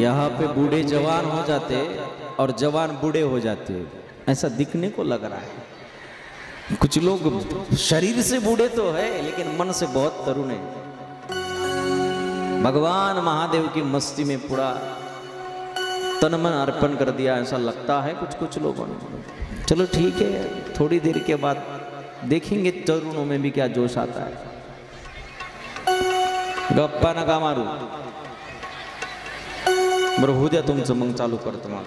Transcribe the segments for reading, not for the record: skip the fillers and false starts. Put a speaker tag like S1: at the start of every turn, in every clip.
S1: यहाँ पे बूढ़े जवान हो जाते और जवान बूढ़े हो जाते, ऐसा दिखने को लग रहा है। कुछ लोग शरीर से बूढ़े तो है लेकिन मन से बहुत तरुण है। भगवान महादेव की मस्ती में पूरा तन मन अर्पण कर दिया ऐसा लगता है कुछ कुछ लोगों ने। चलो ठीक है, थोड़ी देर के बाद देखेंगे तरुणों में भी क्या जोश आता है। गप्पा नका मारू बरं, होऊ द्या तुमचं, मग चालू करतो मग।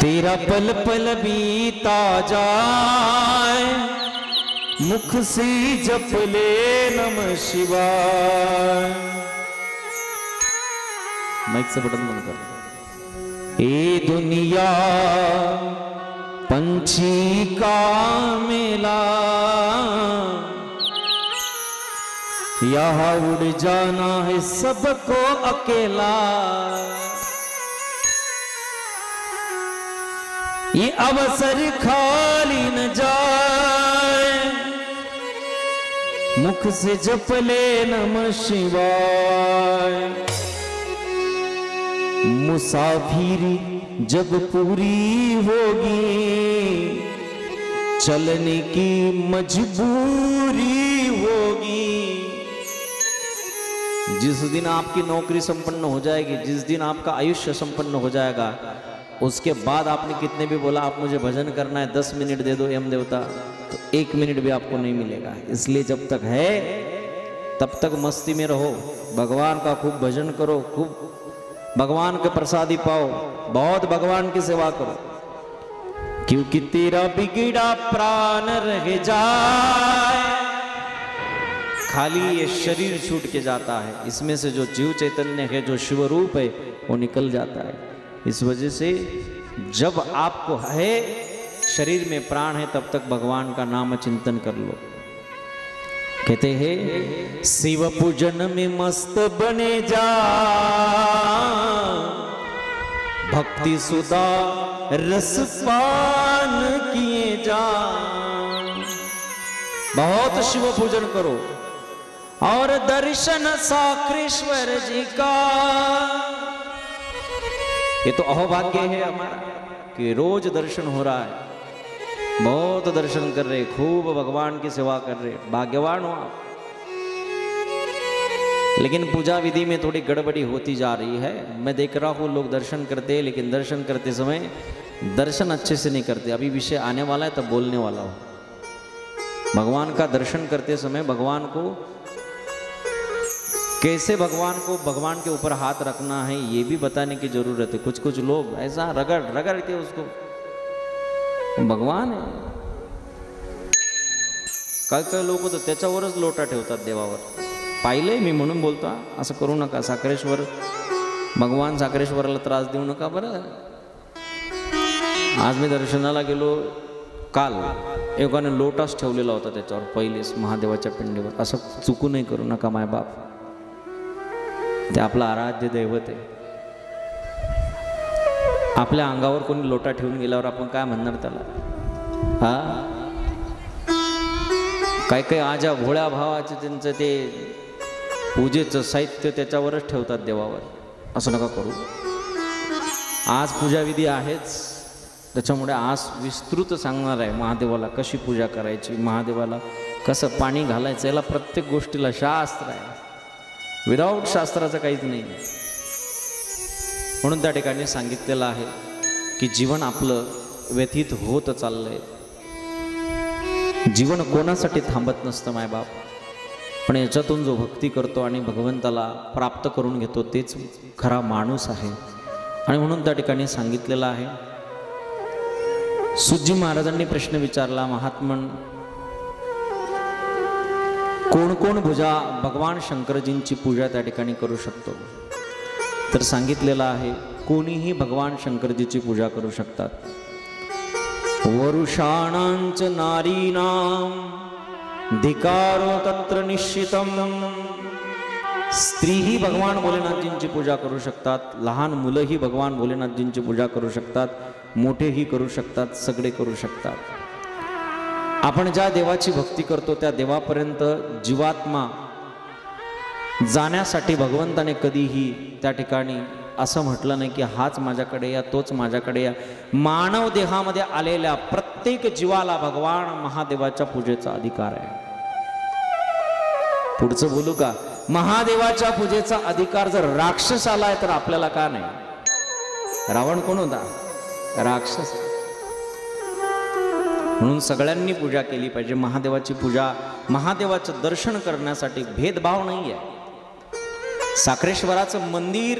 S1: तेरा पल पल बीता जाए, मुख से जप ले नमः शिवाय। माइक से बटन बंद कर। ए दुनिया पंछी का मेला, यहाँ उड़ जाना है सबको अकेला। ये अवसर खाली न जाए, मुख से जप ले नमः शिवाय। मुसाफिरी जब पूरी होगी, चलने की मजबूरी होगी। जिस दिन आपकी नौकरी संपन्न हो जाएगी, जिस दिन आपका आयुष्य संपन्न हो जाएगा, उसके बाद आपने कितने भी बोला आप मुझे भजन करना है 10 मिनट दे दो यम देवता, तो 1 मिनट भी आपको नहीं मिलेगा। इसलिए जब तक है तब तक मस्ती में रहो, भगवान का खूब भजन करो, खूब भगवान के प्रसादी पाओ, बहुत भगवान की सेवा करो, क्योंकि तेरा बिगड़ा प्राण रह जाए। खाली ये शरीर छूट के जाता है, इसमें से जो जीव चैतन्य है, जो शिव रूप है, वो निकल जाता है। इस वजह से जब आपको है, शरीर में प्राण है, तब तक भगवान का नाम चिंतन कर लो। कहते हैं शिव पूजन में मस्त बने जा, भक्ति सुधा रस पान किए जा। बहुत शिव पूजन करो और दर्शन साक्रेश्वर जी का। ये तो अहोभाग्य है हमारा कि रोज दर्शन हो रहा है, बहुत दर्शन कर रहे, खूब भगवान की सेवा कर रहे, भाग्यवान हो आप। लेकिन पूजा विधि में थोड़ी गड़बड़ी होती जा रही है। मैं देख रहा हूँ लोग दर्शन करते हैं, लेकिन दर्शन करते समय दर्शन अच्छे से नहीं करते। अभी विषय आने वाला है तब बोलने वाला हूँ। भगवान का दर्शन करते समय भगवान को कैसे, भगवान के ऊपर हाथ रखना है, ये भी बताने की जरूरत है। कुछ कुछ लोग ऐसा रगड़ते उसको, भगवान आहे। काही लोक तर त्याच्यावरच लोटा ठेवतात देवावर, पाहिलंय मी म्हणून बोलतो। असं करू नका, साखरेश्वर भगवान साखरेश्वराला त्रास देऊ नका बरं। आज मी दर्शनाला गेलो, काल एकाने लोटाच ठेवलेला होता त्याच्यावर, पहिलेच महादेवाच्या पिंडीवर। असं चुकू नाही करू नका माय बाप, ते आपलं आराध्य दैवत आहे। आपल्या अंगावर कोणी लोटा ठेवून गेल्यावर आपण काय म्हणणार त्याला? हा, काय काय आजा भोळ्या भावाचे त्यांचं ते पूजेचं साहित्य त्याच्यावरच ठेवतात देवावर। असं नका करू। आज पूजाविधी आहेच, त्याच्यामुळे आज विस्तृत सांगणार आहे महादेवाला कशी पूजा करायची, महादेवाला कसं पाणी घालायचं। याला प्रत्येक गोष्टीला शास्त्र आहे, विदाऊट शास्त्राचं काहीच नाही। म्हणून त्या ठिकाणी सांगितलेलं आहे की जीवन आपलं व्यथित होत चाललंय। जीवन कोणासाठी थांबत नसतं मायबाप, पण याच्यातून जो भक्ती करतो आणि भगवंताला प्राप्त करून घेतो तेच खरा माणूस आहे। आणि म्हणून त्या ठिकाणी सांगितलेलं आहे, सुजी महाराजांनी प्रश्न विचारला, महात्मन कोण कोण भगवान शंकरजींची पूजा त्या ठिकाणी करू शकतो? तर सांगितलेलं आहे कोणीही भगवान शंकरजीची पूजा करू शकतात। वरुषाणांच नारीणाम धिकारो तत्र निश्चितम। स्त्रीही भगवान भोलेनाथजींची पूजा करू शकतात, लहान मुलंही भगवान भोलेनाथजींची पूजा करू शकतात, मोठेही करू शकतात, सगळे करू शकतात। आपण ज्या देवाची भक्ती करतो त्या देवापर्यंत जीवात्मा जाण्यासाठी भगवंताने कधीही त्या ठिकाणी असं म्हटलं नाही की हाच माझ्याकडे या, तोच माझ्याकडे या. मानव देहामध्ये आलेल्या प्रत्येक जीवाला भगवान महादेवाच्या पूजेचा अधिकार आहे. पुढचं बोलू का? महादेवाच्या पूजेचा अधिकार जर राक्षसाला आहे तर आपल्याला का नाही? रावण कोण होता? राक्षस. म्हणून सगळ्यांनी पूजा केली पाहिजे. महादेवाची पूजा, महादेवाचं दर्शन करण्यासाठी भेदभाव नाही आहे. साखरेश्वराचं मंदिर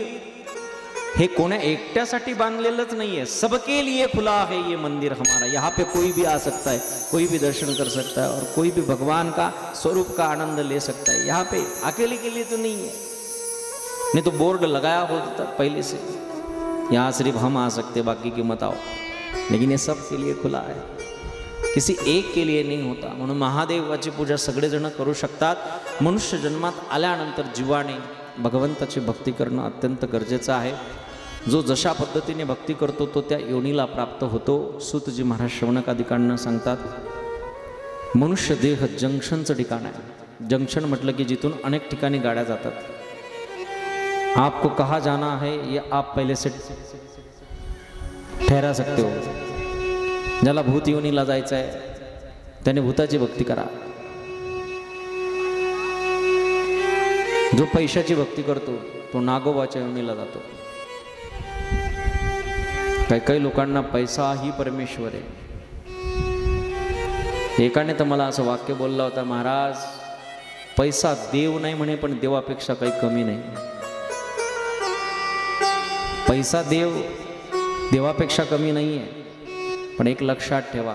S1: हे कोण्या एकट्यासाठी बांधलेलंच नहीं है, सबके लिए खुला है ये मंदिर हमारा. यहाँ पे कोई भी आ सकता है, कोई भी दर्शन कर सकता है और कोई भी भगवान का स्वरूप का आनंद ले सकता है. यहाँ पे अकेले के लिए तो नहीं है. नहीं तो बोर्ड लगाया होता पहले से, यहाँ सिर्फ हम आ सकते, बाकी की मत आओ. लेकिन ये सब के लिए खुला है, किसी एक के लिए नहीं होता. म्हणून महादेवाची पूजा सगळेजण करू शकतात. मनुष्य जन्मात आल्यानंतर जीवाने भगवंताची भक्ती करणं अत्यंत गरजेचं आहे. जो जशा पद्धतीने भक्ती करतो तो त्या योनीला प्राप्त होतो. सूतजी महाराज शौनकादिकांना सांगतात, मनुष्य देह जंक्शनचं ठिकाण आहे. जंक्शन म्हटलं की जिथून अनेक ठिकाणी गाड्या जातात. आपको कहाँ जाना है ये आप पहले से ठहरा सकते हो. ज्याला भूत योनीला जायचं आहे त्याने भूताची भक्ती करा. जो पैशाची भक्ती करतो तो नागोबाच्या योनीला जातो. काही लोकांना पैसा ही परमेश्वर आहे. एकाने तर मला असं वाक्य बोलला होता, महाराज पैसा देव नाही म्हणे, पण देवापेक्षा काही कमी नाही. पैसा देवापेक्षा कमी नाही आहे. पण एक लक्षात ठेवा,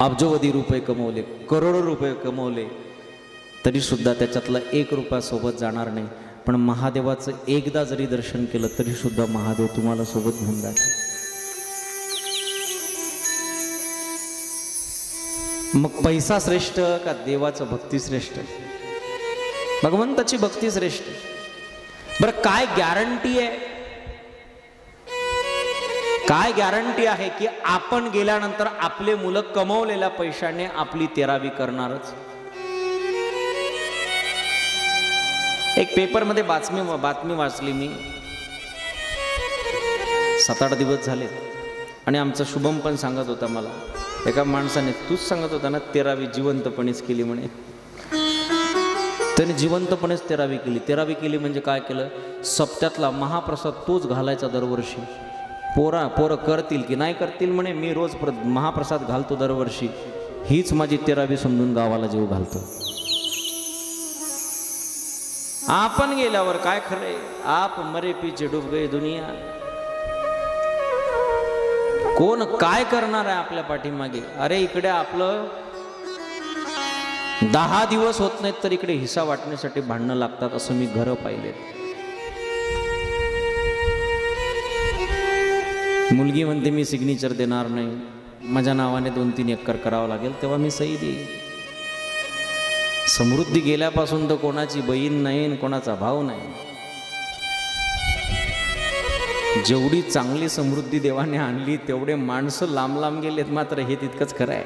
S1: अब्जोवधी रुपये कमवले, करोडो रुपये कमवले तरी सुद्धा त्याच्यातला 1 रुपया सोबत जाणार नाही. पण महादेवाचं एकदा जरी दर्शन केलं तरी सुद्धा महादेव तुम्हाला सोबत घेऊन जाते. मग पैसा श्रेष्ठ का देवाचं भक्ती श्रेष्ठ? भगवंताची भक्ती श्रेष्ठ. बरं काय गॅरंटी आहे? काय गॅरंटी आहे की आपण गेल्यानंतर आपले मुलं कमवलेल्या पैशाने आपली 13वी करणारच? एक पेपर मध्ये बातमी वाचली मी. 7-8 दिवस झाले आणि आमचा शुभम पण सांगत होता मला, एका माणसाने, तूच सांगत होता ना 13वी जिवंतपणेच केली म्हणे. त्याने जिवंतपणेच 13वी केली. 13वी केली म्हणजे काय केलं? सप्त्यातला महाप्रसाद तोच घालायचा दरवर्षी. पोरं करतील की नाही करतील म्हणे, मी रोज महाप्रसाद घालतो दरवर्षी. हीच माझी 13वी समजून गावाला जीव घालतो. आपण गेल्यावर काय खरंय? आप मरे पीछे डूब गई दुनिया. कोण काय करणार आहे आपल्या पाठीमागे? अरे इकडे आपलं 10 दिवस होत नाहीत तर इकडे हिस्सा वाटण्यासाठी भांडणं लागतात. असं मी घरं पाहिलेत. मुलगी म्हणते मी सिग्नेचर देणार नाही, माझ्या नावाने 2-3 एकर करावं लागेल तेव्हा मी सही देईन. समृद्धी गेल्यापासून तर कोणाची बहीण नाही, कोणाचा भाव नाही. जेवढी चांगली समृद्धी देवाने आणली तेवढे माणसं लांब लांब गेलेत. मात्र हे तितकंच खरं आहे.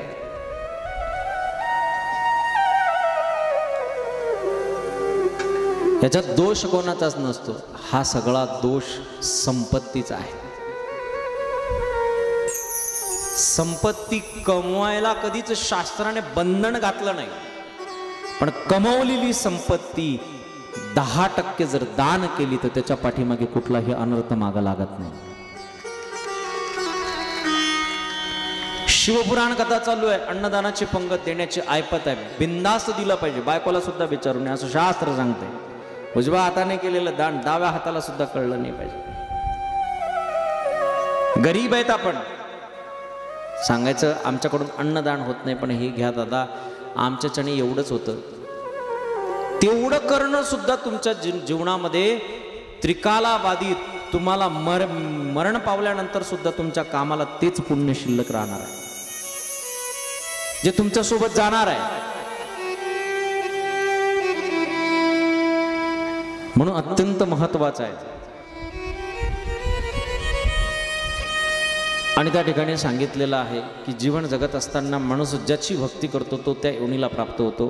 S1: याच्यात दोष कोणाचाच नसतो. हा सगळा दोष संपत्तीचा आहे. संपत्ती कमवायला कधीच शास्त्राने बंधन घातलं नाही. पण कमवलेली संपत्ती 10% जर दान केली तर त्याच्या पाठीमागे कुठलाही अनर्थ मागा लागत नाही. शिवपुराण कथा चालू आहे. अन्नदानाची पंगत देण्याची ऐपत आहे. बिंदास्त दिलं पाहिजे. बायकोला सुद्धा विचारून असं शास्त्र सांगते. उजव्या हाताने केलेलं दान डाव्या हाताला सुद्धा कळलं नाही पाहिजे. गरीब आहेत आपण, सांगायचं आमच्याकडून अन्नदान होत नाही, पण हे घ्या दादा, आमच्याच्याने एवढंच होतं. तेवढं करणं सुद्धा तुमच्या जीवनामध्ये त्रिकाला बाधित, तुम्हाला मरण पावल्यानंतर सुद्धा तुमच्या कामाला तेच पुण्य शिल्लक राहणार आहे जे तुमच्या सोबत जाणार आहे. म्हणून अत्यंत महत्वाचं आहे. आणि त्या ठिकाणी सांगितलेलं आहे की जीवन जगत असताना माणूस ज्याची भक्ती करतो तो त्या योनीला प्राप्त होतो.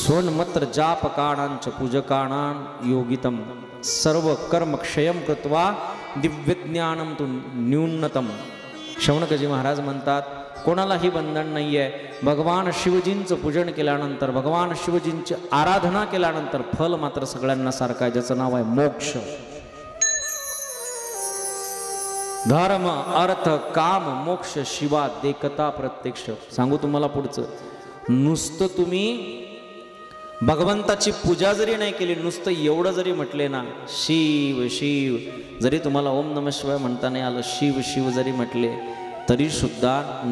S1: स्वन्मत्र जाप काणांच पूजकाणां योगितम सर्व कर्म क्षयम कृत्वा दिव्यज्ञानम तु न्यूनतम. शौनकजी महाराज म्हणतात कोणालाही बंधन नाही आहे. भगवान शिवजींचं पूजन केल्यानंतर, भगवान शिवजींची आराधना केल्यानंतर फल मात्र सगळ्यांना सारखं आहे, ज्याचं नाव आहे मोक्ष. धर्म अर्थ काम मोक्ष शिवा देखता प्रत्यक्ष. सांगू तुम्हाला पुढचं, नुसतं तुम्ही भगवंताची पूजा जरी नाही केली, नुसतं एवढं जरी म्हटले ना, शिव शिव, जरी तुम्हाला ओम नमः शिवाय म्हणता नाही आलं, शिव शिव जरी म्हटले तरी सुद्धा